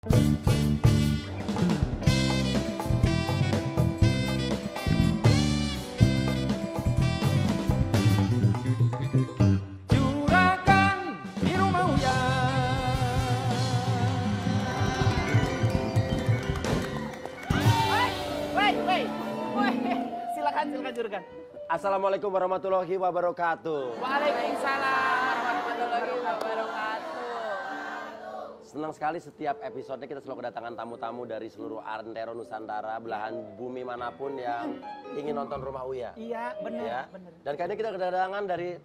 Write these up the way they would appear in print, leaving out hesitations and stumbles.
Silakan juragan. Assalamualaikum warahmatullahi wabarakatuh. Waalaikumsalam warahmatullahi wabarakatuh. Senang sekali setiap episodenya kita selalu kedatangan tamu-tamu dari seluruh antero Nusantara, belahan bumi manapun yang ingin nonton Rumah Uya. Iya, benar, Ya. benar. Dan kali ini kita kedatangan dari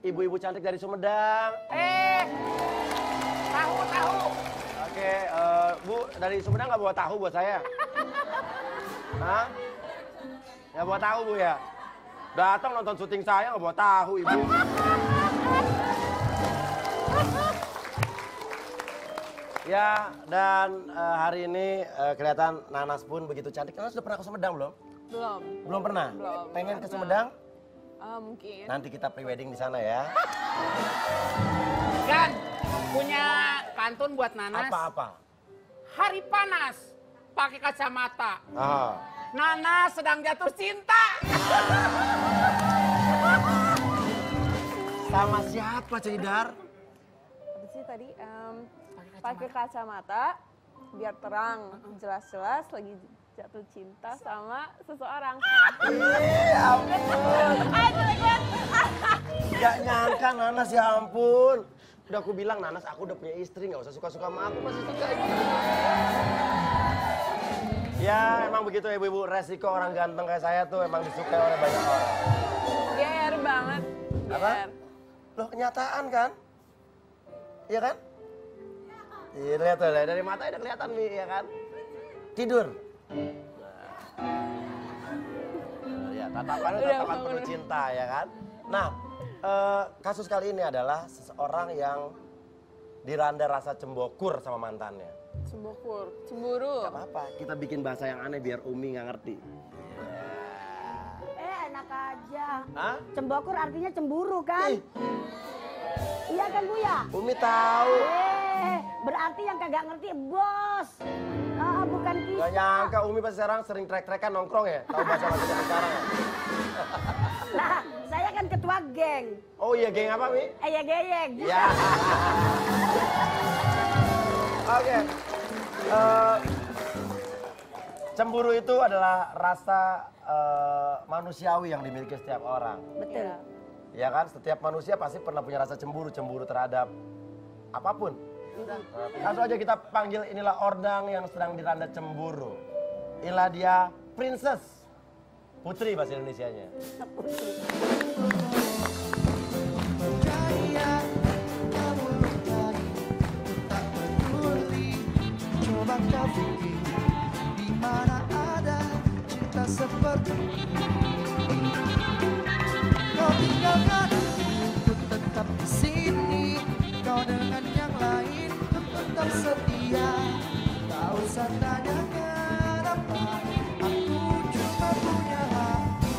ibu-ibu cantik dari Sumedang. Tahu. Oke, Bu, dari Sumedang nggak bawa tahu buat saya? Hah? Nggak bawa tahu, Bu, ya? Datang nonton syuting saya nggak bawa tahu, Ibu. Ya, dan hari ini kelihatan Nanas pun begitu cantik. Nanas sudah pernah ke Sumedang belum? Belum. Belum pernah? Belum. Pengen ke Sumedang? Mungkin. Nanti kita pre-wedding di sana ya. Gan, punya pantun buat Nanas. Apa-apa? Hari panas, pakai kacamata. Ah. Nanas sedang jatuh cinta. Sama siapa, Cidar? Apa sih tadi? Pakai kacamata biar terang, jelas-jelas lagi jatuh cinta sama seseorang. Gak nyangka Nanas, ya ampun. Udah aku bilang, Nanas, aku udah punya istri, gak usah suka-suka sama aku, masih suka. Ya, emang begitu ya ibu-ibu, resiko orang ganteng kayak saya tuh emang disukai oleh banyak orang. GR banget. Apa? GR. Loh, kenyataan kan? Iya kan? Iya, lihat tuh, dari mata udah kelihatan nih, ya kan? Tidur. Nah, ya, tatapannya Udah, tatapan penuh cinta, ya kan? Nah, kasus kali ini adalah seseorang yang diranda rasa cembokur sama mantannya. Cembokur, cemburu. Gak apa-apa, kita bikin bahasa yang aneh biar Umi nggak ngerti. Enak aja. Hah? Cembokur artinya cemburu kan? Ih, Iya kan Bu ya? Umi tahu. Berarti yang kagak ngerti bos. Bukan kita. Gak nyangka Umi pas sekarang sering trek-trekan nongkrong ya? Tahu bahasa-bahasa zaman sekarang ya? Nah, saya kan ketua geng. Oh iya, geng apa Mi? Ya geyeng. Ya. Oke. Cemburu itu adalah rasa manusiawi yang dimiliki setiap orang. Betul. Ya kan, setiap manusia pasti pernah punya rasa cemburu terhadap apapun. Langsung aja kita panggil inilah ordang yang sedang diranda cemburu. Inilah dia Princess Putri bahasa Indonesianya. Coba kau pikir di mana ada cinta seperti ini. Kau tinggalkan aku tetap di sini. Kau dengan yang lain tetap setia. Tak usah tanya kenapa aku cuma punya hati.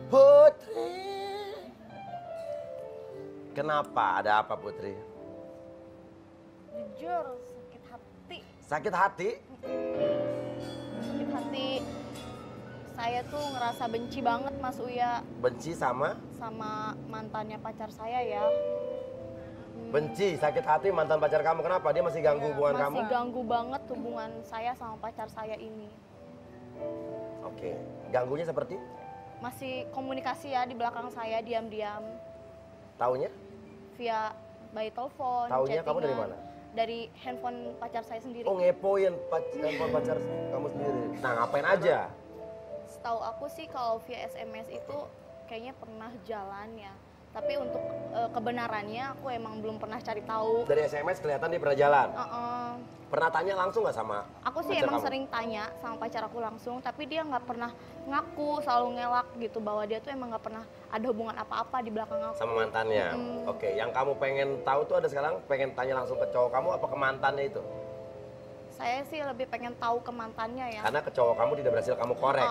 Putri. Kenapa? Ada apa Putri? Jujur, sakit hati. Sakit hati? Sakit hati. Saya tuh ngerasa benci banget Mas Uya Benci sama? mantannya pacar saya ya. Benci, sakit hati mantan pacar kamu. Kenapa? Dia masih ganggu hubungan kamu? Masih ganggu banget hubungan saya sama pacar saya ini. Oke. Ganggunya seperti? Masih komunikasi ya di belakang saya diam-diam. Taunya? Via by telepon, Taunya kamu dari chattingan. mana? Dari handphone pacar saya sendiri. Oh, ngepoin handphone pacar kamu sendiri. Nah, ngapain aja? Setahu aku sih kalau via SMS itu kayaknya pernah jalan ya. Tapi untuk kebenarannya aku emang belum pernah cari tahu. Dari SMS kelihatan dia pernah jalan. Pernah tanya langsung nggak sama Aku sih pacar emang kamu? sering tanya sama pacar aku langsung, tapi dia nggak pernah ngaku, selalu ngelak gitu bahwa dia tuh emang nggak pernah ada hubungan apa-apa di belakang aku. Sama mantannya. Oke, yang kamu pengen tahu tuh ada sekarang pengen tanya langsung ke cowok kamu apa ke mantannya itu? Saya sih lebih pengen tahu ke mantannya ya. Karena ke cowok kamu tidak berhasil kamu korek.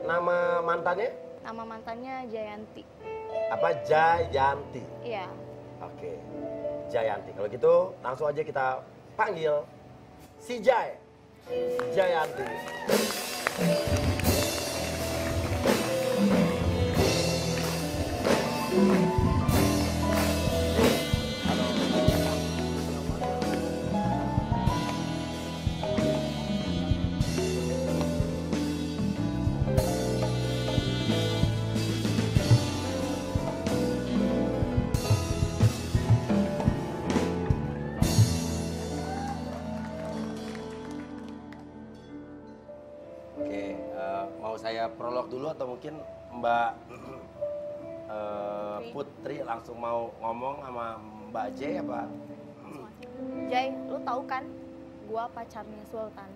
Nama mantannya? Nama mantannya Jayanti. Apa? Jayanti. Iya. Oke. Jayanti. Kalau gitu langsung aja kita panggil si Jayanti. Oke, mau saya prolog dulu atau mungkin Mbak Putri langsung mau ngomong sama Mbak J apa? Jay, lu tahu kan? Gua pacarnya Sultan.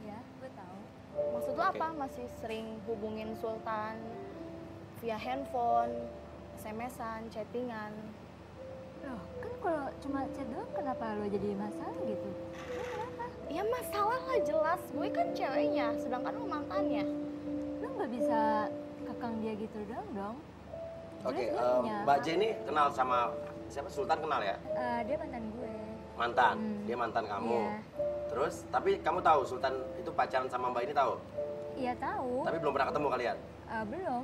Ya, gue tahu. Maksud lu apa? Masih sering hubungin Sultan via handphone, SMS-an, chattingan. Loh, kan kalau cuma chat doang kenapa lo jadi masalah gitu? Lo kenapa? Ya masalah lah jelas, gue kan ceweknya, sedangkan lu mantannya. Lo nggak bisa kekang dia gitu doang dong. Oke, Jelas dia punya Mbak hak. J ini kenal sama siapa? Sultan kenal ya? Dia mantan gue. Mantan, dia mantan kamu. Iya. Terus, tapi kamu tahu Sultan itu pacaran sama Mbak ini tahu? Iya tahu. Tapi belum pernah ketemu kalian? Belum.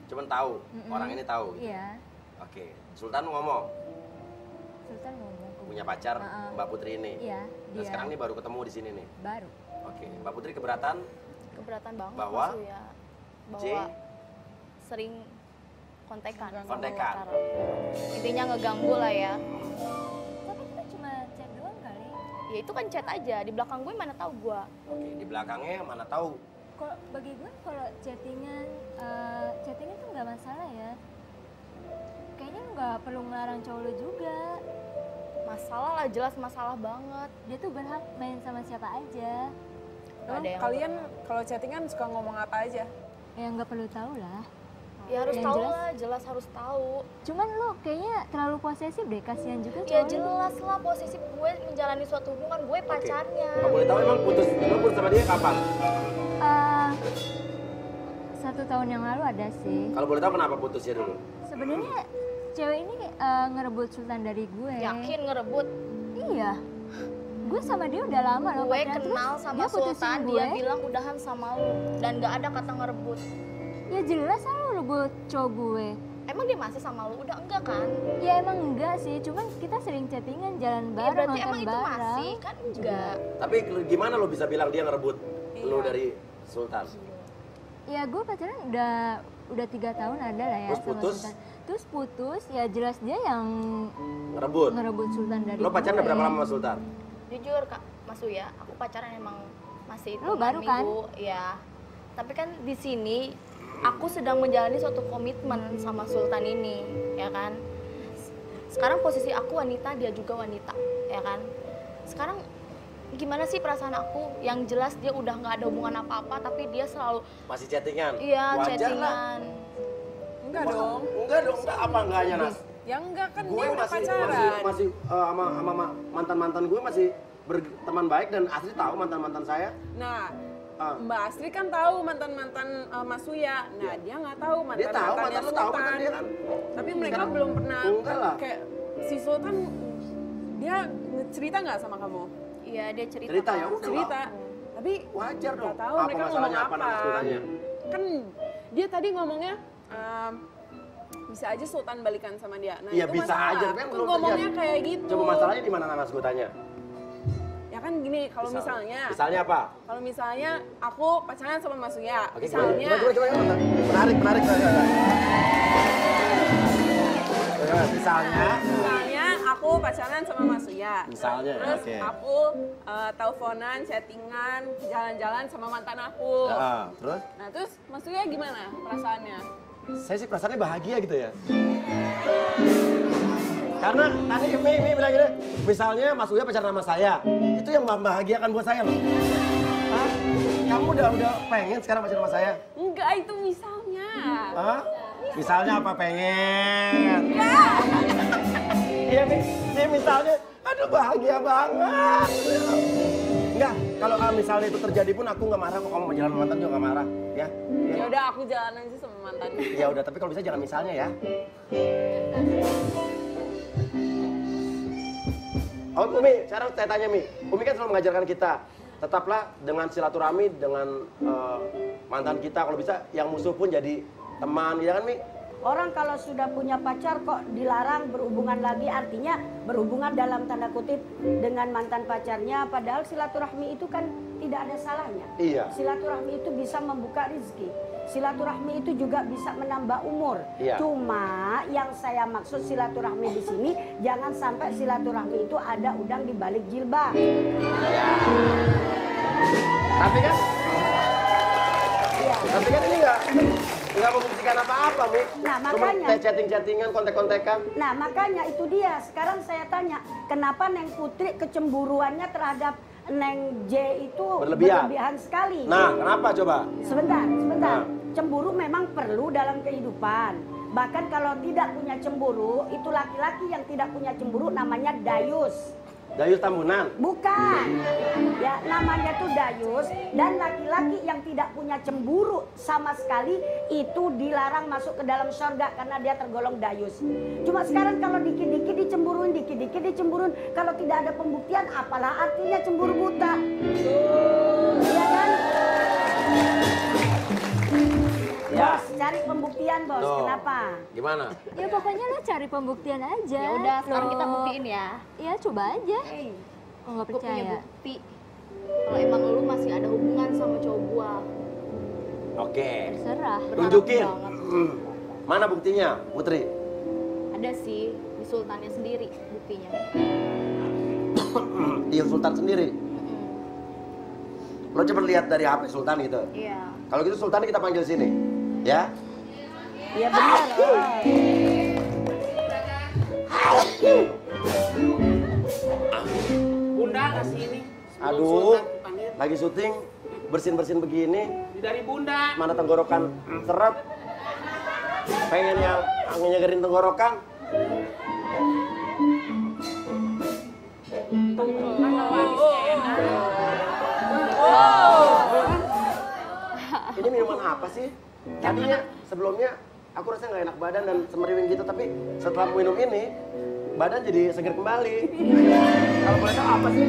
Cuman tahu, orang ini tahu. Iya. Oke, Sultan ngomong Sultan ngomong ke punya gue. pacar Heeh. Mbak Putri ini. Iya, Nah, dia. sekarang ini baru ketemu di sini nih. Baru. Oke, Mbak Putri keberatan? Keberatan banget Bahwa? Mas Uya. Bahwa J? sering kontekan. sama Kontekan. pacar. Intinya ngeganggu lah ya. Tapi kita cuma chat doang kali. Ya itu kan chat aja, di belakang gue mana tahu gue. Oke, di belakangnya mana tahu? Kalau bagi gue kalau chattingan tuh nggak masalah ya. Kayaknya lo nggak perlu ngelarang cowok lo juga. Masalah lah, jelas masalah banget. Dia tuh berhak main sama siapa aja. Gak ada yang Kalian kalau chattingan suka ngomong apa aja? Ya nggak perlu tahu lah. Ya harus Yang tahu jelas- lah, jelas harus tahu. Cuman lo kayaknya terlalu posesif deh, kasihan juga Ya cowok lo. jelas lah posisi gue menjalani suatu hubungan, gue pacarnya. Kalau boleh tahu emang putus sama dia kapan? Eh, 1 tahun yang lalu ada sih. Kalau boleh tahu kenapa putusnya dulu? Sebenarnya cewek ini ngerebut Sultan dari gue. Yakin ngerebut? Iya. Gue sama dia udah lama loh. Gue pacaran. kenal Terus sama dia putusin Sultan, gue. dia bilang udahan sama lu. Dan gak ada kata ngerebut. Ya jelas lah lo rebut cowok gue. Emang dia masih sama lu? Udah enggak kan? Ya emang enggak sih, cuman kita sering chattingan, jalan Ya bareng, berarti makan emang itu bareng. masih? Kan enggak. Tapi gimana lo bisa bilang dia ngerebut lu dari Sultan? Ya gue pacaran udah 3 tahun ada lah ya Terus sama putus? Sultan. Terus putus, ya jelas dia yang Ngerebut? ngerebut Sultan dari Lo pacaran udah gue. berapa lama sama Sultan? Jujur Kak, Mas Uya, aku pacaran emang masih Lu hitungan baru kan? minggu. Ya. Tapi kan di sini aku sedang menjalani suatu komitmen sama Sultan ini, ya kan? Sekarang posisi aku wanita, dia juga wanita, ya kan? Sekarang gimana sih perasaan aku? Yang jelas dia udah nggak ada hubungan apa-apa, tapi dia selalu Masih chattingan? iya Wajar lah. chattingan. Enggak dong. Enggak dong, enggak apa enggaknya Nas? Ya enggak kan Gue dia udah masih pacaran. sama mantan-mantan gue masih berteman baik dan Asri tahu mantan-mantan saya. Nah, Ah. Mbak Asri kan tahu mantan-mantan Mas Uya. Nah, dia nggak tahu Dia tahu, mantan-mantannya mantan lu tahu mantan Sultan. dia kan? Tapi mereka Sekarang- belum pernah Enggak lah. kayak si Sultan dia cerita nggak sama kamu? Iya dia cerita. Cerita Kak. ya udah. Cerita. Tapi Wajar dong. nggak tahu Apa mereka ngomong masalahnya, apa. apa Nas, gue tanya? Kan dia tadi ngomongnya bisa aja Sultan balikan sama dia. Nah, Iya, itu bisa masalah. aja, tapi kan Kan belum ngomongnya terjadi. kayak gitu. Coba masalahnya di mana Nas, gue tanya? Ya kan gini, kalau misalnya Misalnya apa? kalau misalnya aku pacaran sama Mas Uya, Oke, misalnya gimana? Menarik. Misalnya, aku pacaran sama Mas Uya. Misalnya, Terus oke. aku teleponan, chattingan, jalan-jalan sama mantan aku. terus? Nah, terus Mas Uya gimana perasaannya? Saya sih perasaannya bahagia gitu ya. Karena tadi Mei bilang gini, misalnya Mas Uya pacaran sama saya, itu yang membahagiakan buat saya loh. Hah? Kamu udah pengen sekarang pacaran sama saya? Enggak, itu misalnya. Hah? Misalnya apa pengen? Iya, Mi. Misalnya, aduh bahagia banget. Enggak, kalau misalnya itu terjadi pun aku nggak marah kok, kamu mau jalan sama mantan juga nggak marah, ya. Ya udah aku jalan aja sama mantannya. Ya udah, tapi kalau bisa jangan misalnya ya. Oh Umi, sekarang saya tanya Mi, Umi kan selalu mengajarkan kita, tetaplah dengan silaturahmi dengan mantan kita, kalau bisa yang musuh pun jadi teman, ya kan Mi? Orang kalau sudah punya pacar kok dilarang berhubungan lagi, artinya berhubungan dalam tanda kutip dengan mantan pacarnya, padahal silaturahmi itu kan tidak ada salahnya. Iya. Silaturahmi itu bisa membuka rezeki. Silaturahmi itu juga bisa menambah umur. Iya. Cuma yang saya maksud silaturahmi di sini jangan sampai silaturahmi itu ada udang di balik jilbab. Tapi kan, Iya. tapi kan ini nggak membuktikan apa-apa Mi. Nah, Cuma makanya. chatting-chattingan, kontek-kontekan. Nah makanya itu dia. Sekarang saya tanya, kenapa Neng Putri kecemburuannya terhadap Neng J itu berlebihan sekali? Nah, kenapa coba? Sebentar. Nah. Cemburu memang perlu dalam kehidupan. Bahkan kalau tidak punya cemburu, itu laki-laki yang tidak punya cemburu namanya dayus. Dayus Tambunan. Bukan. Ya, namanya tuh dayus, dan laki-laki yang tidak punya cemburu sama sekali itu dilarang masuk ke dalam surga karena dia tergolong dayus. Cuma sekarang kalau dikit-dikit dicemburuin, kalau tidak ada pembuktian, apalah artinya cemburu buta. Iya kan? Ya. Bos, cari pembuktian bos. Tuh. Kenapa? Gimana? Ya pokoknya lo cari pembuktian aja. Ya udah, sekarang kita Lo- buktiin ya. Ya coba aja. Oh nggak Gue punya percaya. bukti. Kalau emang lu masih ada hubungan sama cowok gua. Oke. Terserah. Berharap Tunjukin. banget. Mana buktinya, Putri? Ada sih di sultannya sendiri buktinya. Di Sultan sendiri. Lo coba lihat dari HP Sultan gitu. Iya. Kalau gitu Sultan kita panggil sini, ya? Iya benar. Bunda kasih ini. Sebelum Aduh, Sultan panggil. lagi syuting, bersin-bersin begini, Dari Bunda. mana tenggorokan seret. Pengen yang nyegerin tenggorokan. Ini minuman apa sih? Tadinya sebelumnya aku rasa nggak enak badan dan semeriwing gitu, tapi setelah minum ini badan jadi segar kembali. Kalau boleh tahu apa sih?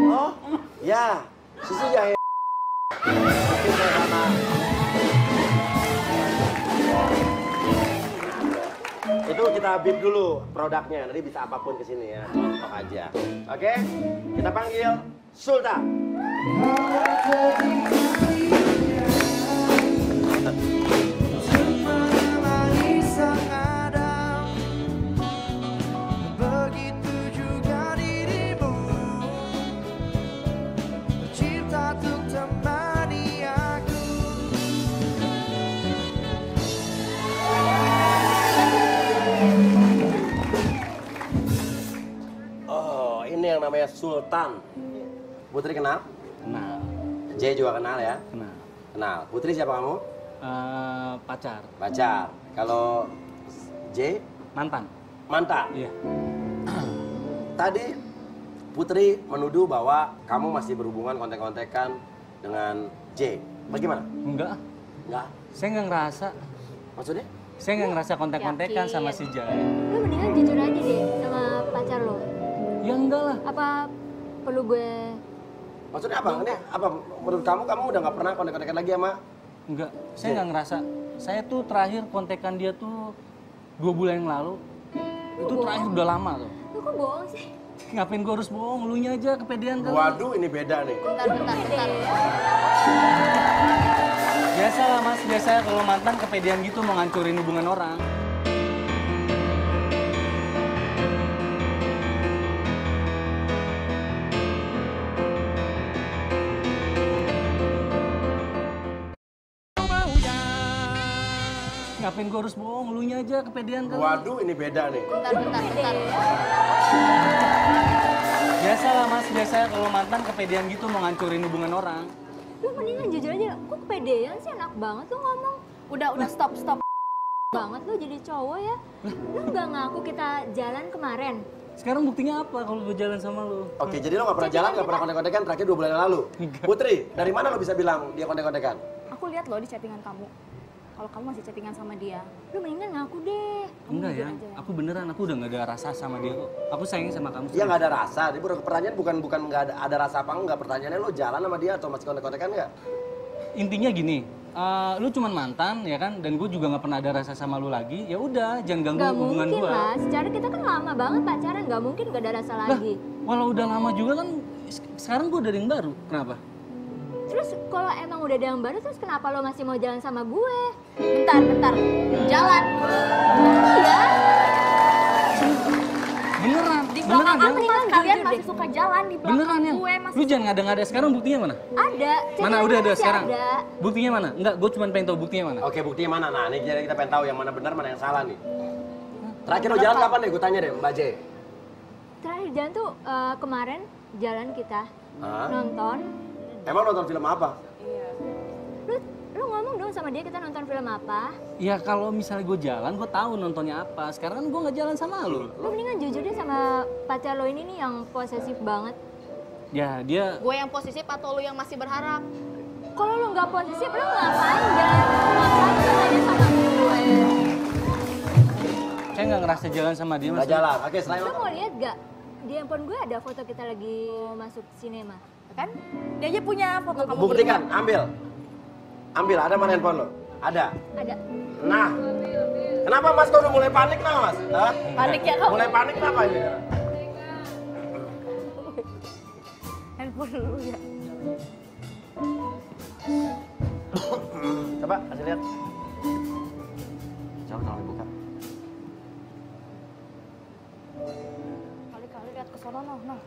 Oh, ya, susu jahe. Mungkin saya sama. Itu kita bip dulu produknya, nanti bisa apapun ke sini ya, contoh aja. Oke, kita panggil Sultan. Menemani sang Adam, begitu juga dirimu, tercipta untuk temani aku. Oh, ini yang namanya Sultan. Putri kenal? Kenal, J juga kenal ya? kenal. Kenal. Putri siapa kamu? Pacar, Pacar. Kalau J, mantan. mantan. Iya. Tadi Putri menuduh bahwa kamu masih berhubungan kontek-kontekan dengan J. Bagaimana? Enggak, Enggak. saya nggak ngerasa. Maksudnya? Saya nggak ngerasa kontek-kontekan Yakin. sama si Jai. Lo mendingan jujur aja deh sama pacar lo. Ya enggak lah. Apa perlu gue? Maksudnya apa? Ini apa? Menurut kamu udah nggak pernah kontek-kontekan lagi sama? Enggak, saya nggak ngerasa. Saya tuh terakhir kontekan dia tuh 2 bulan yang lalu. Itu terakhir udah lama tuh. Lo kok bohong sih? Ngapain gue harus bohong? Lunya aja kepedean kali. Waduh, ini beda nih. Bentar. Biasa lah mas, biasa kalau mantan kepedean gitu mau ngancurin hubungan orang. Ngapain gue harus bohong? Lunya aja kepedean kali. Waduh, ini beda nih. Bentar. Biasa lah mas, biasa kalau mantan kepedean gitu mau ngancurin hubungan orang. Lo mendingan jujur aja. Kok kepedean sih, enak banget lo ngomong. Udah stop. Banget lo jadi cowok ya. Lo nggak ngaku kita jalan kemarin. Sekarang buktinya apa kalau gue jalan sama lu? Oke, jadi lo gak pernah jalan, gak pernah kontek-kontekan terakhir 2 bulan yang lalu? Putri, dari mana lo bisa bilang dia kontek-kontekan? Aku lihat loh di chattingan kamu. Kalau kamu masih chattingan sama dia, lu mendingan ngaku deh. Kamu Enggak jujur ya, aja. aku beneran, aku udah gak ada rasa sama dia kok. Aku sayang sama kamu. Iya gak ada rasa, jadi pertanyaan bukan gak ada rasa apa enggak, pertanyaannya lo jalan sama dia atau masih kontek-kontekan nggak? Intinya gini, lu cuman mantan ya kan, dan gue juga nggak pernah ada rasa sama lu lagi. Ya udah, jangan ganggu Gak hubungan mungkin gue. lah, secara kita kan lama banget pacaran, gak mungkin gak ada rasa lagi. Walau udah lama juga kan, sekarang gue udah ada yang baru. Kenapa? Terus kalau emang udah ada yang baru, terus kenapa lo masih mau jalan sama gue? Bentar. Jalan. Iya. Beneran, Di beneran belakang ya? aku kan Jujur kalian deh. masih suka jalan di belakang Beneran ya? gue masih. Lu jangan ngada-ngada, sekarang buktinya mana? Ada. Mana chattingan udah ada masih sekarang? Ada. Buktinya mana? Enggak, gue cuma pengen tahu buktinya mana. Oke, buktinya mana? Nah, ini jadi kita pengen tahu yang mana benar, mana yang salah nih. Terakhir lo jalan kapan deh? Gue tanya deh, Mbak J. Terakhir jalan tuh kemarin jalan kita Hah? nonton. Emang nonton film apa? Lu ngomong dong sama dia kita nonton film apa? Ya kalau misalnya gue jalan, gue tahu nontonnya apa. Sekarang kan gue nggak jalan sama lu. Lu mendingan jujur deh sama pacar lo ini nih yang posesif banget. Ya dia, Gue yang posesif atau lu yang masih berharap? Kalau lu nggak posesif, lu ngapain jalan sama gue? saya nggak ngerasa jalan sama dia. Nggak Mas. jalan. Oke, selain Lu mau lihat gak? Di handphone gue ada foto kita lagi masuk sinema. Kan? Dia aja punya foto kamu buktikan, ambil. Ambil, ada mana handphone lo? Ada. Ada. Nah, kenapa Mas kok udah mulai panik nah Mas? Hah? Panik ya kamu? Mulai panik kenapa ini? handphone lu ya. Coba kasih lihat. Coba tolong dibuka. Kali-kali lihat ke sono noh.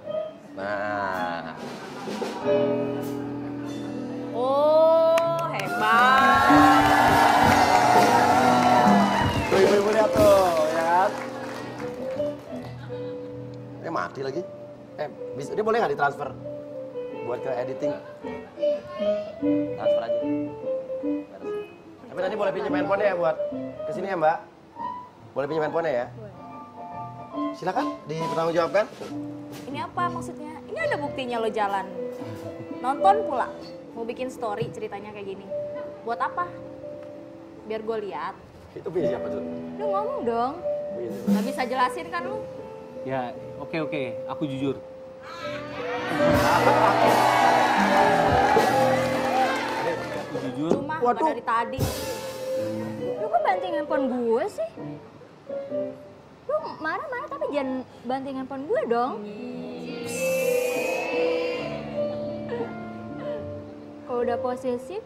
Nah, Oh, hebat. tuh ibu-ibu lihat tuh, ya kan? Mati lagi. Bisa, dia boleh nggak ditransfer? Buat ke editing. Transfer aja. Tapi tadi boleh pinjam handphone ya buat kesini ya Mbak? Boleh pinjam handphone ya? Silakan, dipertanggungjawabkan. Ini apa maksudnya? Ini ada buktinya lo jalan. Nonton pula. Mau bikin story ceritanya kayak gini. Buat apa? Biar gue lihat. Itu punya siapa tuh? Lu ngomong dong. Gak bisa jelasin kan lu? Ya, oke, aku jujur. Aku jujur. Cuma Waduh. dari tadi. Lu kok banting handphone gue sih? Lu marah-marah tapi jangan banting handphone gue dong. Kalau udah posesif,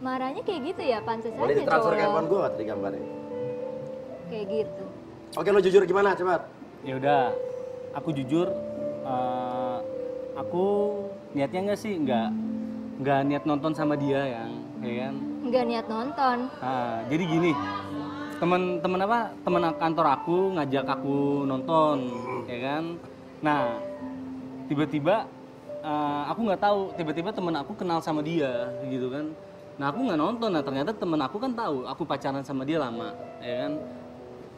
marahnya kayak gitu ya, pantas Boleh aja ditransfer ke cowok. handphone gue nggak tadi gambarnya? Kayak gitu. Oke, lo jujur gimana? Coba. Ya udah, aku jujur. Aku niatnya nggak sih, nggak niat nonton sama dia ya kan? Nggak niat nonton. Nah, jadi gini, temen kantor aku ngajak aku nonton, ya kan? Nah, tiba-tiba aku nggak tahu, tiba-tiba temen aku kenal sama dia, gitu kan? Nah, aku nggak nonton. Nah, ternyata temen aku kan tahu, aku pacaran sama dia lama, ya kan?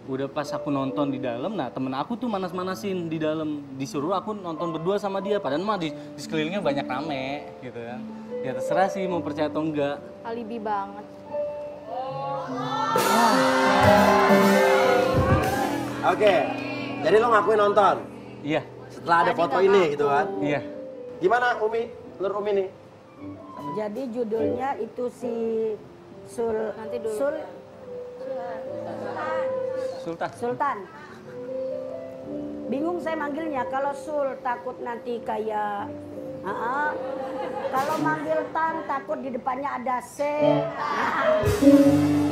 Udah pas aku nonton di dalam, nah temen aku tuh manas-manasin di dalam, disuruh aku nonton berdua sama dia, padahal mah di sekelilingnya banyak rame, gitu kan? Ya terserah sih mau percaya atau enggak. Alibi banget. Oke, jadi lo ngakuin nonton Iya, setelah ada Tadi foto nggak ini ngaku. gitu kan? iya. Gimana Umi? Menurut Umi nih? Jadi judulnya itu si Nanti dulu. Sultan. Bingung saya manggilnya. Kalau Sul takut nanti kayak kalau manggil Tan takut di depannya ada C.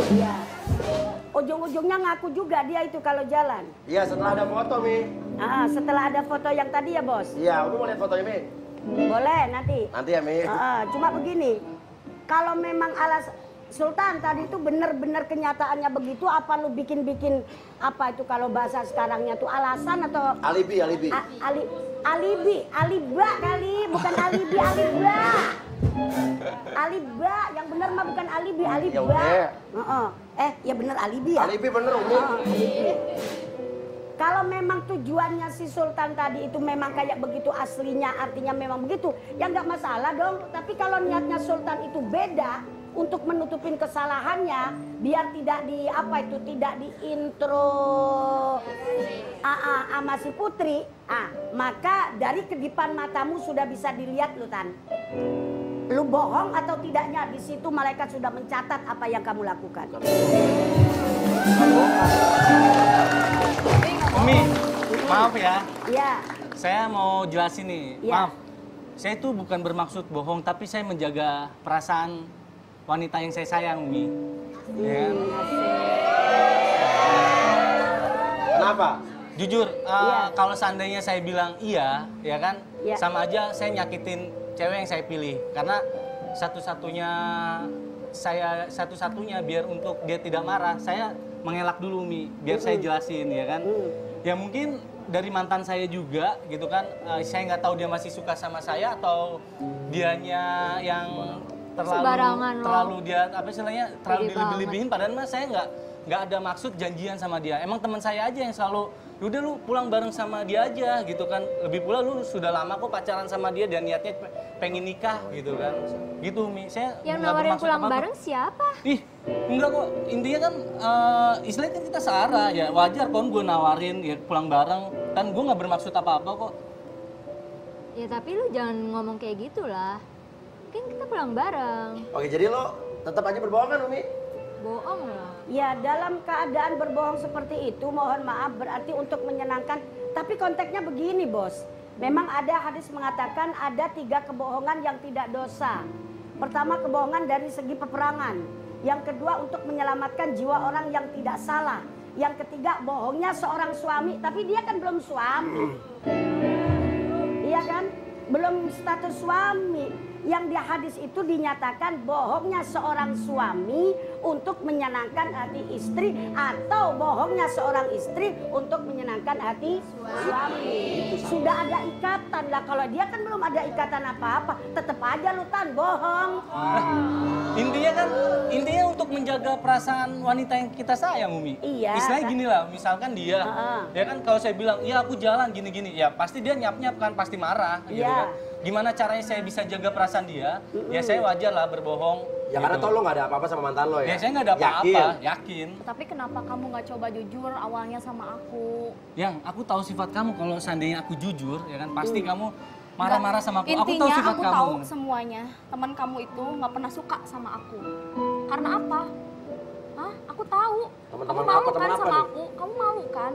Iya. Ujung-ujungnya ngaku juga dia itu kalau jalan. Iya, setelah ada foto Mi. Setelah ada foto yang tadi ya bos. Iya, Umi mau lihat fotonya Mi? Boleh nanti. Nanti ya Mi. Cuma begini, kalau memang Sultan tadi itu benar-benar kenyataannya begitu, apa lu bikin-bikin apa itu kalau bahasa sekarangnya tuh alasan atau Alibi. aliba kali, bukan alibi, aliba. Aliba, yang benar mah bukan alibi, aliba. Ya udah. Ya benar alibi ya. Alibi bener Umi. Alibi. Kalau memang tujuannya si Sultan tadi itu memang kayak begitu aslinya, artinya memang begitu, ya nggak masalah dong. Tapi kalau niatnya Sultan itu beda untuk menutupin kesalahannya, biar tidak tidak diintro sama si Putri, maka dari kedipan matamu sudah bisa dilihat lu Tan. Lu bohong atau tidaknya, di situ malaikat sudah mencatat apa yang kamu lakukan. Umi, maaf ya. Iya. Saya mau jelasin nih. Iya. Maaf, saya itu bukan bermaksud bohong, tapi saya menjaga perasaan wanita yang saya sayang, Umi. Ya. Kenapa? Jujur, kalau seandainya saya bilang iya, ya kan, Iya. sama aja saya nyakitin cewek yang saya pilih. Karena satu-satunya biar untuk dia tidak marah, saya mengelak dulu, Mi, biar saya jelasin, ya kan. Ya mungkin dari mantan saya juga, gitu kan, saya nggak tahu dia masih suka sama saya atau dianya yang Sembarangan loh. terlalu dia apa istilahnya terlalu Pede banget. dilebih-lebihin, padahal mah saya nggak ada maksud janjian sama dia. Emang teman saya aja yang selalu, udah lu pulang bareng sama dia aja gitu kan. Lebih pula lu sudah lama kok pacaran sama dia dan niatnya pengen nikah gitu kan. Gitu, Mi. Saya Yang nggak nawarin bermaksud pulang apa-apa. bareng siapa? Ih, enggak kok. Intinya kan istilahnya kan kita searah ya. Wajar kan gue nawarin ya pulang bareng. Kan gue nggak bermaksud apa-apa kok. Ya tapi lu jangan ngomong kayak gitu lah. Mungkin kita pulang bareng. Oke, jadi lo tetap aja berbohong kan, Umi? Bohong lah. Ya dalam keadaan berbohong seperti itu, mohon maaf berarti untuk menyenangkan. Tapi konteksnya begini bos, memang ada hadis mengatakan ada 3 kebohongan yang tidak dosa. Pertama, kebohongan dari segi peperangan. Yang kedua, untuk menyelamatkan jiwa orang yang tidak salah. Yang ketiga, bohongnya seorang suami, tapi dia kan belum suami. Iya kan? Belum status suami. Yang di hadis itu dinyatakan bohongnya seorang suami untuk menyenangkan hati istri, atau bohongnya seorang istri untuk menyenangkan hati suami. Sudah ada ikatan lah. Kalau dia kan belum ada ikatan apa-apa, tetap aja lu Tan bohong. Intinya untuk menjaga perasaan wanita yang kita sayang, Umi. Iya. Istilahnya gini lah, misalkan dia, ya kan kalau saya bilang, iya aku jalan gini-gini, ya pasti dia nyap-nyap kan, pasti marah gitu Iya. kan. Gimana caranya saya bisa jaga perasaan dia? Ya saya wajar lah berbohong. Ya karena toh lo gak ada apa-apa sama mantan lo ya? Ya saya nggak ada apa-apa, yakin. Tapi kenapa kamu nggak coba jujur awalnya sama aku? Yang aku tahu sifat kamu, kalau seandainya aku jujur, ya kan pasti kamu marah-marah sama aku. Aku tahu Intinya sifat aku kamu. tahu semuanya. Teman kamu itu nggak pernah suka sama aku. Karena apa? Hah? Aku tahu. Teman-teman Kamu malu apa, kan teman apa sama nih? aku? Kamu malu kan?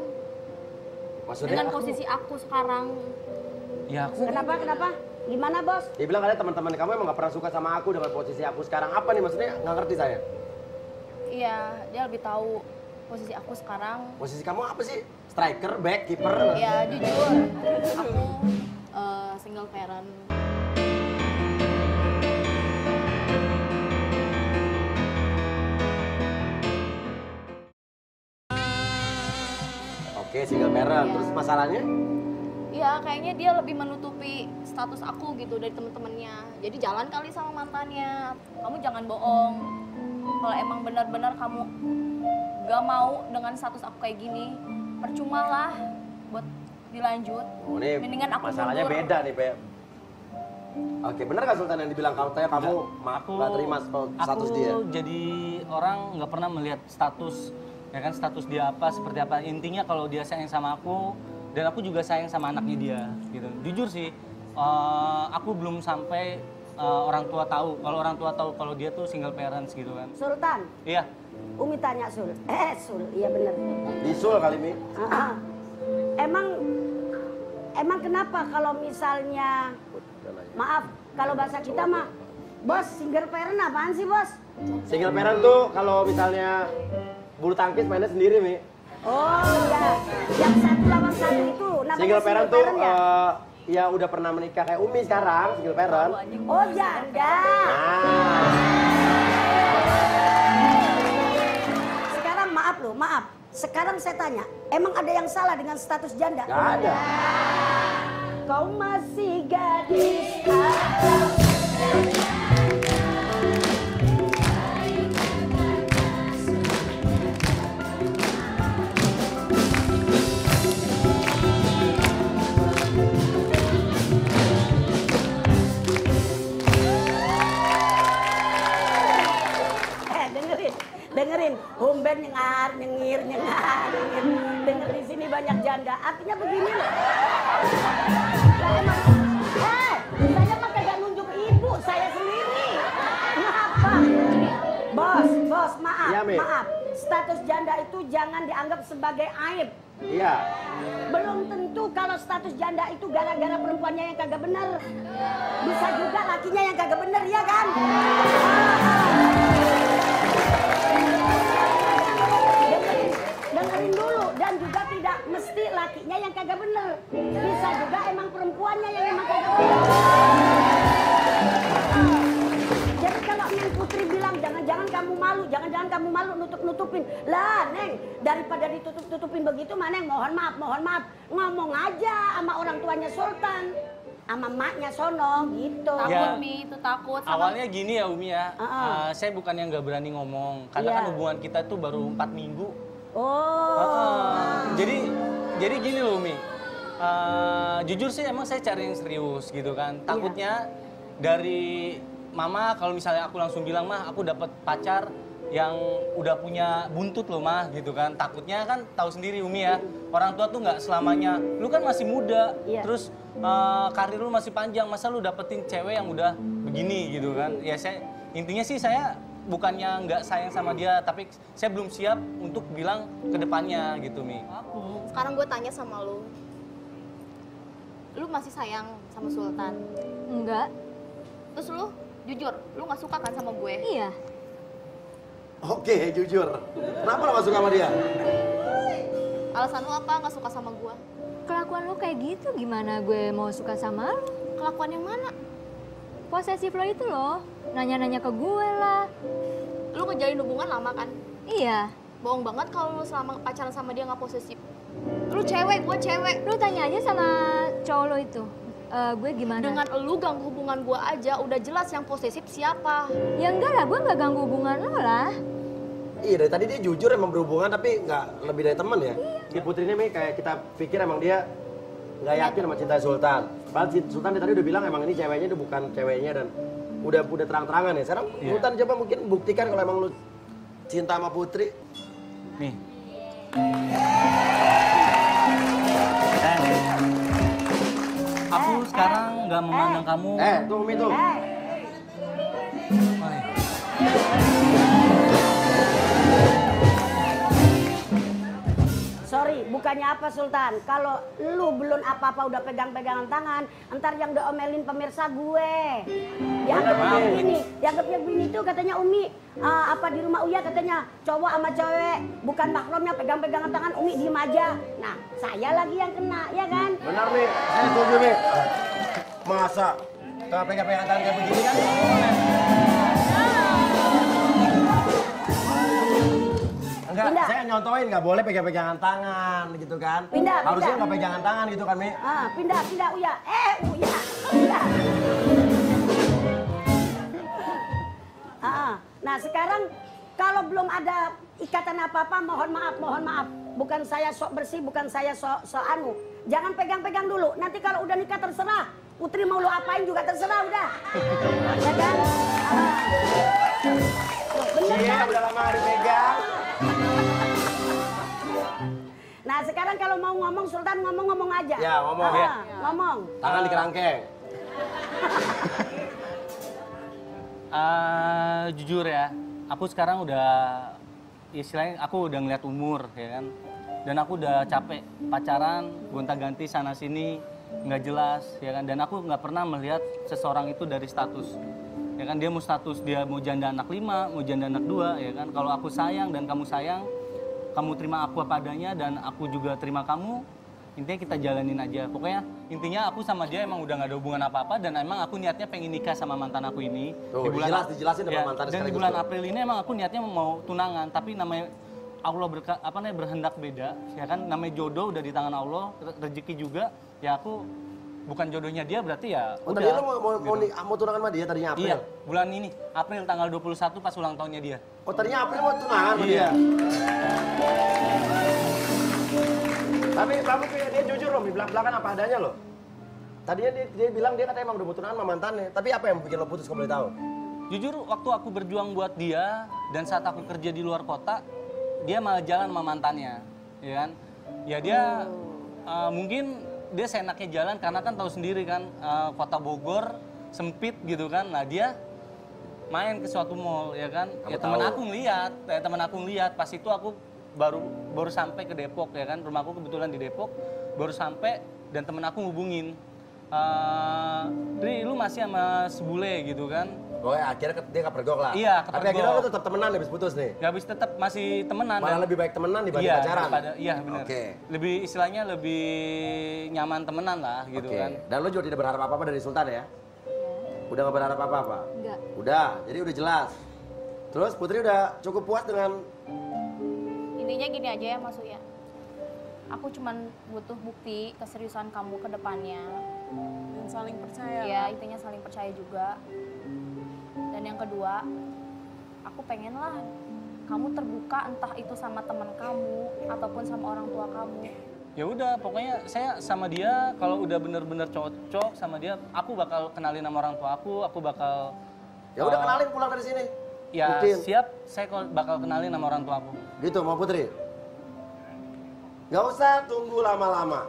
Maksudnya? Dengan posisi aku sekarang. Ya aku Kenapa? Gimana bos? Dia bilang katanya teman-teman kamu emang gak pernah suka sama aku dengan posisi aku sekarang. Apa nih maksudnya? Gak ngerti saya. Iya, dia lebih tahu posisi aku sekarang. Posisi kamu apa sih? Striker, back, kiper? Ya jujur, aku single parent. Oke, single parent. Iya. Terus masalahnya? Iya, kayaknya dia lebih menutupi status aku gitu dari temen-temennya. Jadi jalan kali sama mantannya. Kamu jangan bohong. Kalau emang benar-benar kamu gak mau dengan status aku kayak gini, percuma lah buat dilanjut. Oh, ini Mendingan aku masalahnya mundur. beda nih, Pe. Oke, bener gak Sultan yang dibilang kamu gak terima status dia? Aku jadi orang nggak pernah melihat status, ya kan, status dia apa, seperti apa. Intinya kalau dia sayang sama aku, dan aku juga sayang sama anaknya dia, gitu. Jujur sih, aku belum sampai orang tua tahu. Kalau orang tua tahu kalau dia tuh single parents gitu kan. Sultan, Iya. Umi tanya Sul. Sul, iya bener. Disul kali, Mi. Emang kenapa kalau misalnya, maaf, kalau bahasa kita mah, bos single parent apaan sih bos? Single parent tuh kalau misalnya bulu tangkis mainnya sendiri, Mi. Oh iya, yang 1 lawan 1 itu namanya Single parent tuh ya? ya udah pernah menikah kayak Umi sekarang, single parent. Oh janda. Nah, Sekarang maaf loh, maaf. Sekarang saya tanya, emang ada yang salah dengan status janda? gak ada. Kau masih gadis dengerin. Home band nyengar, nyengir. Denger di sini banyak janda. Artinya begini loh. Lah emang, saya mah kagak nunjuk ibu, saya sendiri. Kenapa? Bos, maaf, Iya, Mi. maaf. Status janda itu jangan dianggap sebagai aib. Iya. Belum tentu kalau status janda itu gara-gara perempuannya yang kagak bener. Bisa juga lakinya yang kagak bener, ya kan? Dengerin dulu, dan juga tidak mesti lakinya yang kagak bener. Bisa juga emang perempuannya yang emang kagak bener. Jadi kalau Neng Putri bilang jangan-jangan kamu malu nutup-nutupin. Lah Neng, daripada ditutup-tutupin begitu mah Neng mohon maaf. Ngomong aja sama orang tuanya Sultan. Sama maknya sono gitu. Takut Ya. Mi, itu takut. Sama Awalnya gini ya Umi ya, saya bukan yang nggak berani ngomong. Karena Iya. kan hubungan kita tuh baru 4 minggu. Oh. Jadi gini loh Umi, jujur sih emang saya cari yang serius gitu kan. Takutnya dari Mama kalau misalnya aku langsung bilang mah aku dapat pacar yang udah punya buntut loh mah gitu kan. Takutnya kan tahu sendiri Umi ya, orang tua tuh nggak selamanya, lu kan masih muda, Iya. terus karir lu masih panjang, masa lu dapetin cewek yang udah begini gitu kan. Ya intinya sih saya bukannya nggak sayang sama dia, tapi saya belum siap untuk bilang ke depannya gitu Mi. Sekarang gue tanya sama lu masih sayang sama Sultan? Enggak. Terus lu jujur, lu nggak suka kan sama gue? Iya. Oke, jujur. Kenapa lo gak suka sama dia? Alasan lu apa nggak suka sama gue? Kelakuan lo kayak gitu gimana gue mau suka sama lo? Kelakuan yang mana? Posesif lo itu loh. Nanya-nanya ke gue lah. Lu ngejalin hubungan lama kan? Iya. Bohong banget kalau lu selama pacaran sama dia nggak posesif. Lu cewek, gue cewek. Lo tanya aja sama cowok lo itu. Gue gimana? Dengan lu ganggu hubungan gue aja, udah jelas yang posesif siapa. Ya enggak lah, gue nggak ganggu hubungan lo lah. Iya, dari tadi dia jujur emang berhubungan tapi nggak lebih dari teman ya. Si Putri ini Mi, kayak kita pikir emang dia nggak yakin sama cinta Sultan. Padahal Sultan dia tadi udah bilang emang ini ceweknya itu bukan ceweknya dan udah terang-terangan ya. Sekarang Sultan coba mungkin buktikan kalau emang lu cinta sama Putri. Nih. Aku sekarang nggak memandang kamu. Tuh Umi tuh. Sorry, bukannya apa Sultan. Kalau lu belum apa-apa udah pegang-pegangan tangan, entar yang diomelin pemirsa gue. Dianggapnya begini tuh katanya Umi, apa di rumah Uya katanya cowok sama cewek bukan makromnya pegang-pegangan tangan, Umi diem aja. Nah, saya lagi yang kena, ya kan? Benar Mi, saya setuju Mi. Masa kalau pegang-pegang tangan kayak begini kan? Enggak, Pindah. saya nyontoin nggak boleh pegang-pegangan tangan gitu kan. Harusnya nggak pegangan tangan gitu kan Mi. Pindah Uya. Uya. Nah sekarang kalau belum ada ikatan apa-apa mohon maaf. Bukan saya sok bersih, bukan saya sok anu. Jangan pegang-pegang dulu. Nanti kalau udah nikah terserah. Putri mau lu apain juga terserah udah. Ya kan? Bener Iya, kan? udah lama nggak dipegang. Nah sekarang kalau mau ngomong Sultan ngomong aja. Ya, ngomong. Ya. Ngomong. Tangan di kerangkeng. Jujur ya, aku sekarang udah istilahnya aku udah ngeliat umur ya kan, dan aku udah capek pacaran gonta-ganti sana sini nggak jelas ya kan, dan aku nggak pernah melihat seseorang itu dari status ya kan. Dia mau status dia mau janda anak 5, mau janda anak 2 ya kan. Kalau aku sayang dan kamu sayang, kamu terima aku apa adanya dan aku juga terima kamu, intinya kita jalanin aja. Pokoknya intinya aku sama dia emang udah gak ada hubungan apa-apa, dan emang aku niatnya pengen nikah sama mantan aku ini. Tuh, dijelasin sama mantan dan di sekaligus bulan tuh. April ini emang aku niatnya mau tunangan, tapi namanya Allah berhendak beda ya kan, namanya jodoh udah di tangan Allah, rezeki juga ya. Aku bukan jodohnya dia berarti ya Oh, udah tadi lu gitu. mau tunangan sama dia tadinya April? Iya, bulan ini April tanggal 21 pas ulang tahunnya dia. Oh, tadinya April mau tunangan sama dia? Tapi kamu kayak dia jujur loh, belak-belakan apa adanya loh. Tadinya dia bilang dia katanya emang udah mau tunangan sama mantannya. Tapi apa yang bikin lo putus kalau boleh tahu? Jujur waktu aku berjuang buat dia dan saat aku kerja di luar kota, dia malah jalan sama mantannya, ya kan? Ya dia mungkin dia seenaknya jalan karena kan tahu sendiri kan kota Bogor sempit gitu kan. Nah dia main ke suatu mall ya kan. Kamu Ya teman tahu. aku ngeliat pas itu aku baru sampai ke Depok ya kan. Rumahku kebetulan di Depok, baru sampai dan temen aku ngubungin. Dri, lu masih sama sebule gitu kan? Pokoknya akhirnya dia kepergok lah. Iya, Tapi kepergok. akhirnya lu tetap temenan habis putus nih. Ya habis tetap masih temenan. Malah dan- lebih baik temenan dibanding Iya, pacaran. iya benar. Oke. Lebih istilahnya lebih nyaman temenan lah gitu Oke. kan. Dan lu juga tidak berharap apa-apa dari Sultan ya? Udah gak berharap apa-apa? Enggak. Udah, jadi udah jelas. Terus Putri udah cukup puas dengan Intinya gini aja ya Mas Uya. Aku cuman butuh bukti keseriusan kamu ke depannya. Dan saling percaya. Ya, intinya saling percaya juga. Dan yang kedua, aku pengen lah kamu terbuka entah itu sama teman kamu ataupun sama orang tua kamu. Ya udah, pokoknya saya sama dia kalau udah bener-bener cocok sama dia, aku bakal kenalin sama orang tua aku bakal ya udah kenalin pulang dari sini. ya Buktiin. siap, saya bakal kenalin sama orang tua aku. Gitu mau Putri? Gak usah tunggu lama-lama.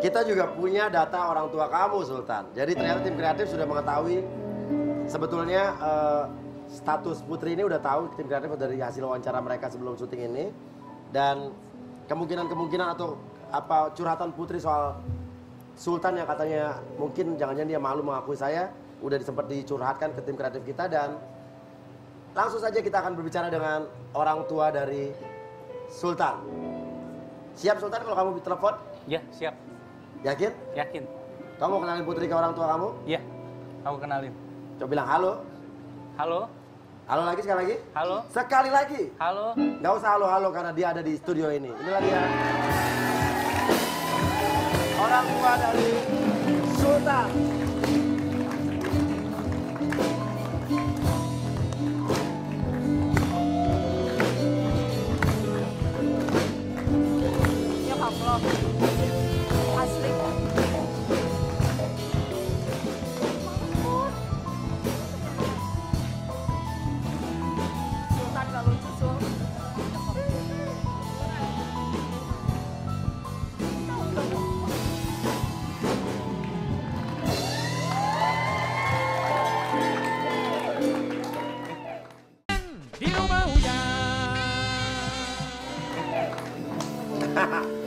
Kita juga punya data orang tua kamu Sultan. Jadi ternyata tim kreatif sudah mengetahui sebetulnya status Putri ini udah tahu tim kreatif dari hasil wawancara mereka sebelum syuting ini. Dan kemungkinan atau apa curhatan Putri soal Sultan yang katanya mungkin jangan-jangan dia malu mengakui saya udah sempat dicurhatkan ke tim kreatif kita dan langsung saja kita akan berbicara dengan orang tua dari Sultan. Siap Sultan kalau kamu ditelepon? Ya, siap. Yakin? Yakin. Kamu mau kenalin Putri ke orang tua kamu? Ya, aku kenalin. Coba bilang halo. Halo? Halo lagi sekali lagi. Halo? Sekali lagi. Halo? Gak usah halo-halo karena dia ada di studio ini. Inilah dia. Orang tua dari Sultan. Ya Allah. Asli. Sultan gak lucu, Sul.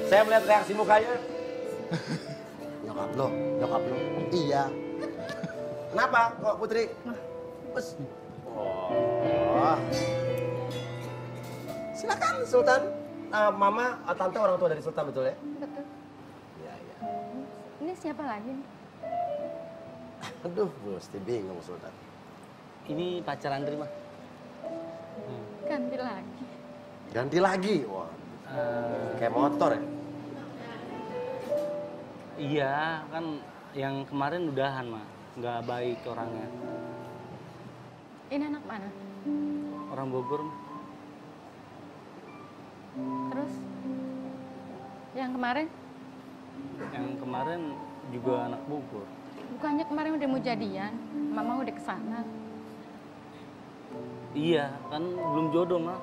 Saya melihat reaksi mukanya. Nyokap lo. Iya. Kenapa kok Putri? Bes. Oh. Silakan Sultan. Mama, tante orang tua dari Sultan betul ya? Betul. Iya, iya. Ini siapa lagi? Aduh, mesti bingung Sultan. Ini pacar Andri mah. Ganti lagi. Ganti lagi. Wah. Kayak motor ya? Iya, kan yang kemarin udahan mah. Nggak baik orangnya. Ini anak mana? Orang Bogor mah. Terus? Yang kemarin? Yang kemarin juga anak Bogor. Bukannya kemarin udah mau jadian? Mama udah kesana. Iya, kan belum jodoh mah.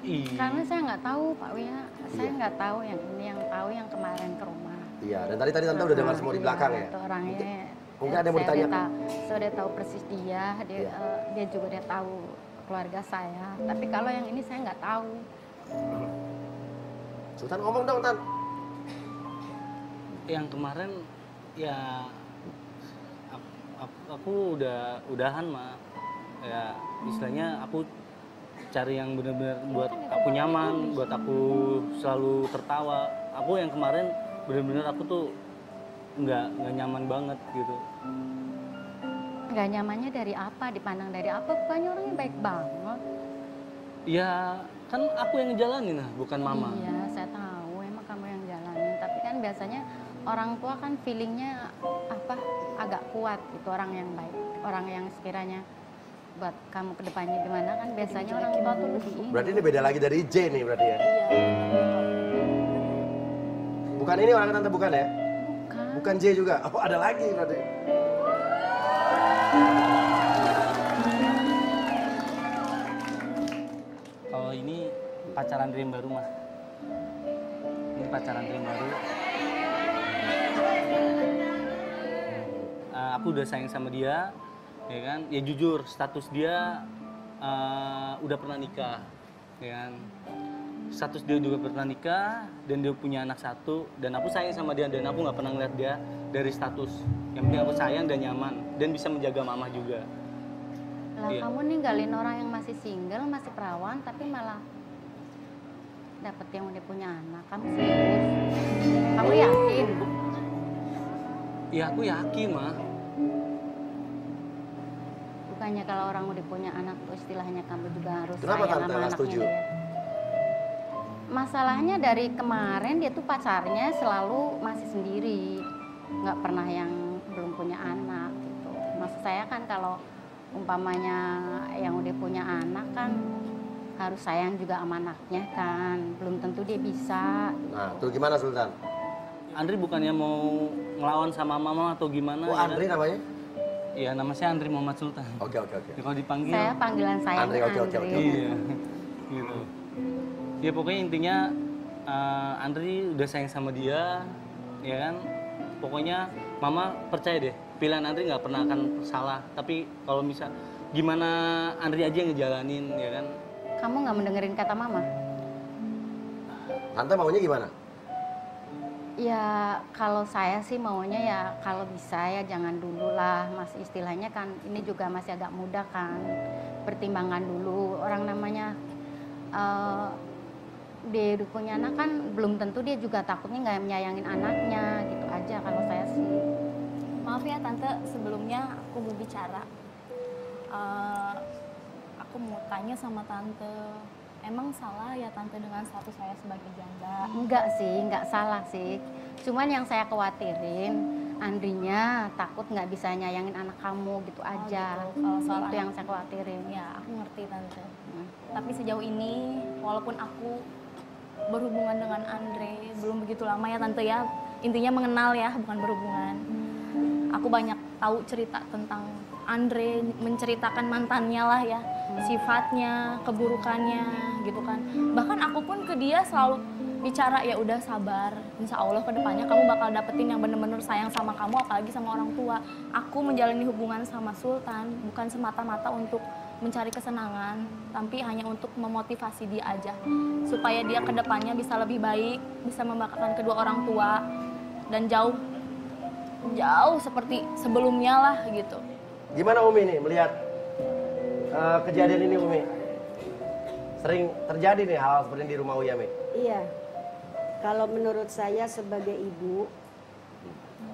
Karena saya nggak tahu Pak Wia. Saya Iya. nggak tahu yang ini, yang tahu yang kemarin ke rumah. Iya, dan tadi tante udah dengar semua di belakang ya? Itu orangnya. Mungkin ada yang mau saya udah ditanyakan. saya udah tahu persis dia. Dia, Iya. dia juga udah tahu keluarga saya. Tapi kalau yang ini saya nggak tahu. Sultan ngomong dong, Tan. Yang kemarin ya aku udahan mah. Ya istilahnya aku cari yang benar-benar buat aku nyaman, buat aku selalu tertawa. Aku yang kemarin benar-benar aku tuh nggak nyaman banget gitu. Nggak nyamannya dari apa? Dipandang dari apa? Bukannya orangnya baik banget. Ya kan aku yang ngejalanin lah, bukan mama. Iya, saya tahu. Emang kamu yang jalanin. Tapi kan biasanya orang tua kan feelingnya apa? Agak kuat gitu, orang yang baik, orang yang sekiranya buat kamu kedepannya gimana kan biasanya orang tua tuh lebih ini. Berarti ini beda lagi dari J nih berarti ya? Bukan ini orang tante bukan ya? Bukan. bukan J juga. Oh, ada lagi berarti. Kalau ini pacaran Andri yang baru mah. Ini pacaran Andri yang baru. Aku udah sayang sama dia, ya kan? Ya jujur, status dia udah pernah nikah, ya kan? Status dia juga pernah nikah dan dia punya anak 1 dan aku sayang sama dia dan aku nggak pernah ngeliat dia dari status. Yang penting aku sayang dan nyaman dan bisa menjaga mama juga. Lah Iya. kamu ninggalin orang yang masih single, masih perawan, tapi malah dapet yang udah punya anak. Kamu serius? Kamu yakin? Ya aku yakin mah. Bukannya kalau orang udah punya anak tuh istilahnya kamu juga harus Kenapa sayang Tante sama nggak anaknya setuju? dia. Masalahnya dari kemarin dia tuh pacarnya selalu masih sendiri, nggak pernah yang belum punya anak gitu. Maksud saya kan kalau umpamanya yang udah punya anak kan harus sayang juga sama anaknya kan, belum tentu dia bisa. Nah, tuh gimana Sultan? Andri bukannya mau ngelawan sama mama atau gimana? Oh, ya Andri kan? namanya? Iya, nama saya Andri Muhammad Sultan. Oke, oke, oke. Ya, kalau dipanggil. Saya panggilan sayang Andri, oke, oke, oke. Iya, gitu. Ya pokoknya intinya Andri udah sayang sama dia, ya kan? Pokoknya mama percaya deh, pilihan Andri nggak pernah akan salah. Tapi kalau misal gimana Andri aja yang ngejalanin, ya kan? Kamu nggak mendengerin kata mama? Tante maunya gimana? Ya kalau saya sih maunya ya kalau bisa ya jangan dulu lah, Mas, istilahnya kan ini juga masih agak muda kan, pertimbangan dulu. Orang namanya dia udah punya anak kan belum tentu dia juga takutnya nggak menyayangin anaknya gitu aja kalau saya sih. Maaf ya Tante, sebelumnya aku mau bicara. Aku mau tanya sama Tante, emang salah ya Tante dengan status saya sebagai janda? Enggak sih, enggak salah sih. Cuman yang saya khawatirin, Andrinya takut nggak bisa nyayangin anak kamu gitu aja. Gitu. Kalau soal Itu yang anak. saya khawatirin. Ya, aku ngerti Tante. Tapi sejauh ini, walaupun aku berhubungan dengan Andre, belum begitu lama ya Tante ya. Intinya mengenal ya, bukan berhubungan. Aku banyak tahu cerita tentang Andre, menceritakan mantannya lah ya. Sifatnya, keburukannya gitu kan. Bahkan aku pun ke dia selalu bicara, ya udah sabar. Insya Allah kedepannya kamu bakal dapetin yang bener-bener sayang sama kamu, apalagi sama orang tua. Aku menjalani hubungan sama Sultan bukan semata-mata untuk mencari kesenangan, tapi hanya untuk memotivasi dia aja. Supaya dia kedepannya bisa lebih baik, bisa membanggakan kedua orang tua, dan jauh seperti sebelumnya lah gitu. Gimana Umi nih melihat kejadian ini Umi? Sering terjadi nih hal seperti ini di rumah Uyami? Iya. Kalau menurut saya sebagai ibu,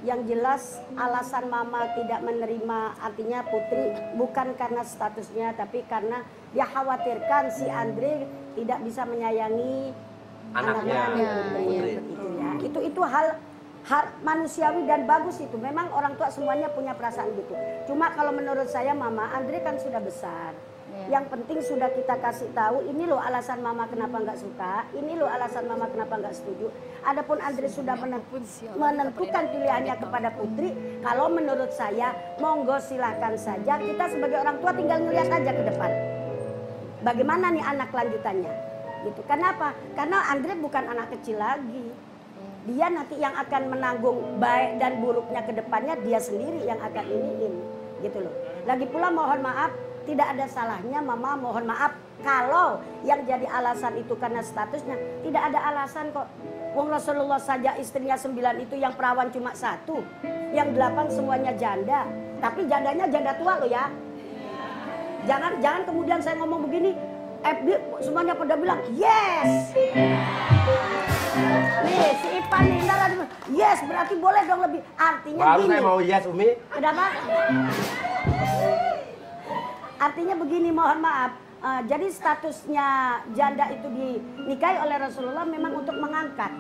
yang jelas alasan mama tidak menerima artinya Putri bukan karena statusnya, tapi karena dia khawatirkan si Andre tidak bisa menyayangi Anaknya, Putri. Itu ya. Itu hal manusiawi dan bagus itu. Memang orang tua semuanya punya perasaan gitu. Cuma kalau menurut saya mama, Andre kan sudah besar. Yang penting sudah kita kasih tahu, ini loh alasan mama kenapa nggak suka, ini loh alasan mama kenapa nggak setuju. Adapun Andre sudah menentukan pilihannya kepada Putri, kalau menurut saya monggo silakan saja, kita sebagai orang tua tinggal ngeliat aja ke depan. Bagaimana nih anak lanjutannya? Gitu. Kenapa? Karena Andre bukan anak kecil lagi. Dia nanti yang akan menanggung baik dan buruknya ke depannya, dia sendiri yang akan iniin. Gitu loh. Lagi pula mohon maaf, tidak ada salahnya mama mohon maaf kalau yang jadi alasan itu karena statusnya. Tidak ada alasan kok. Wong Rasulullah saja istrinya 9 itu yang perawan cuma 1, yang 8 semuanya janda. Tapi jandanya janda tua loh ya. Jangan kemudian saya ngomong begini, semuanya pada bilang yes. Nih si Ipan nih Indra yes berarti boleh dong lebih. Artinya baru gini. saya mau yes Umi. Kenapa? Artinya begini, mohon maaf. Jadi statusnya janda itu dinikahi oleh Rasulullah memang untuk mengangkat.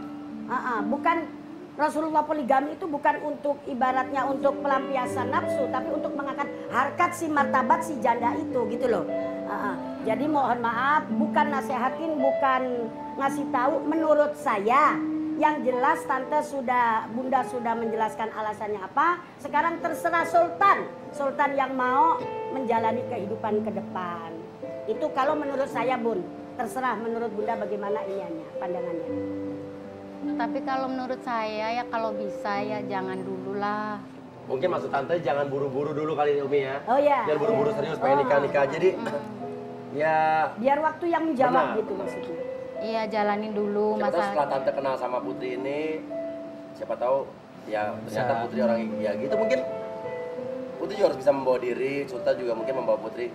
Bukan Rasulullah poligami itu bukan untuk ibaratnya untuk pelampiasan nafsu, tapi untuk mengangkat harkat si martabat si janda itu gitu loh. Jadi mohon maaf, bukan nasehatin, bukan ngasih tahu. Menurut saya Yang jelas tante Bunda sudah menjelaskan alasannya apa. Sekarang terserah Sultan yang mau menjalani kehidupan ke depan. Itu kalau menurut saya Bun, terserah menurut Bunda bagaimana iniannya, pandangannya. Tapi kalau menurut saya ya kalau bisa ya jangan dulu lah. Mungkin maksud tante jangan buru-buru dulu kali Umi ya. Oh iya. Jangan buru-buru serius pengen nikah-nikah. Jadi ya biar waktu yang menjawab benar. gitu maksudnya. Iya jalanin dulu siapa tahu masa. setelah tante kenal sama Putri ini, siapa tahu ya ternyata Putri orang ya gitu mungkin. Putri juga harus bisa membawa diri, Sultan juga mungkin membawa Putri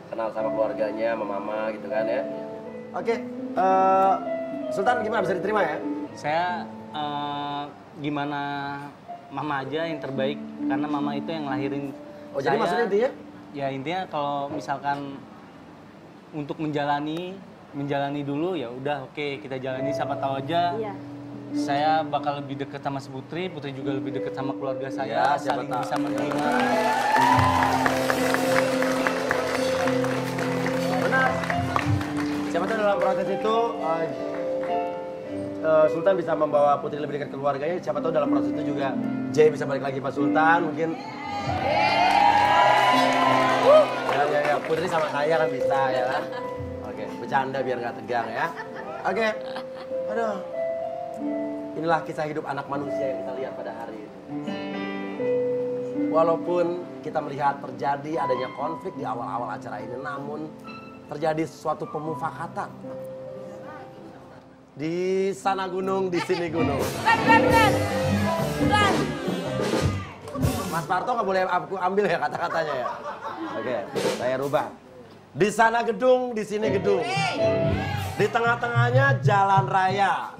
kenal sama keluarganya, sama mama gitu kan ya. Oke, Sultan gimana bisa diterima ya? Saya gimana mama aja yang terbaik karena mama itu yang lahirin. Oh jadi maksudnya intinya? Ya intinya kalau misalkan untuk menjalani dulu ya udah oke, kita jalani siapa tahu aja. Iya. Saya bakal lebih dekat sama si Putri juga lebih dekat sama keluarga saya, Ya, siapa saling tahu. bisa menerima. Benar. Siapa tahu dalam proses itu Sultan bisa membawa Putri lebih dekat keluarganya. Siapa tahu dalam proses itu juga Jay bisa balik lagi Pak Sultan mungkin. Ya, Putri sama saya kan bisa ya kan. Oke, bercanda biar nggak tegang ya. Oke, aduh. Inilah kisah hidup anak manusia yang kita lihat pada hari ini. Walaupun kita melihat terjadi adanya konflik di awal-awal acara ini, namun terjadi suatu pemufakatan. Di sana gunung, di sini gunung. Mas Parto nggak boleh aku ambil ya kata-katanya ya. Oke, saya rubah. Di sana gedung, di sini gedung. Di tengah-tengahnya jalan raya.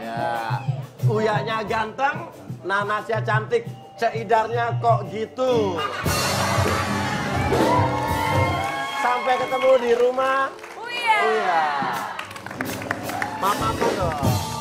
Ya. Uyanya ganteng, nanasnya cantik, ceidarnya kok gitu. Sampai ketemu di rumah Uya. Mamaku dong.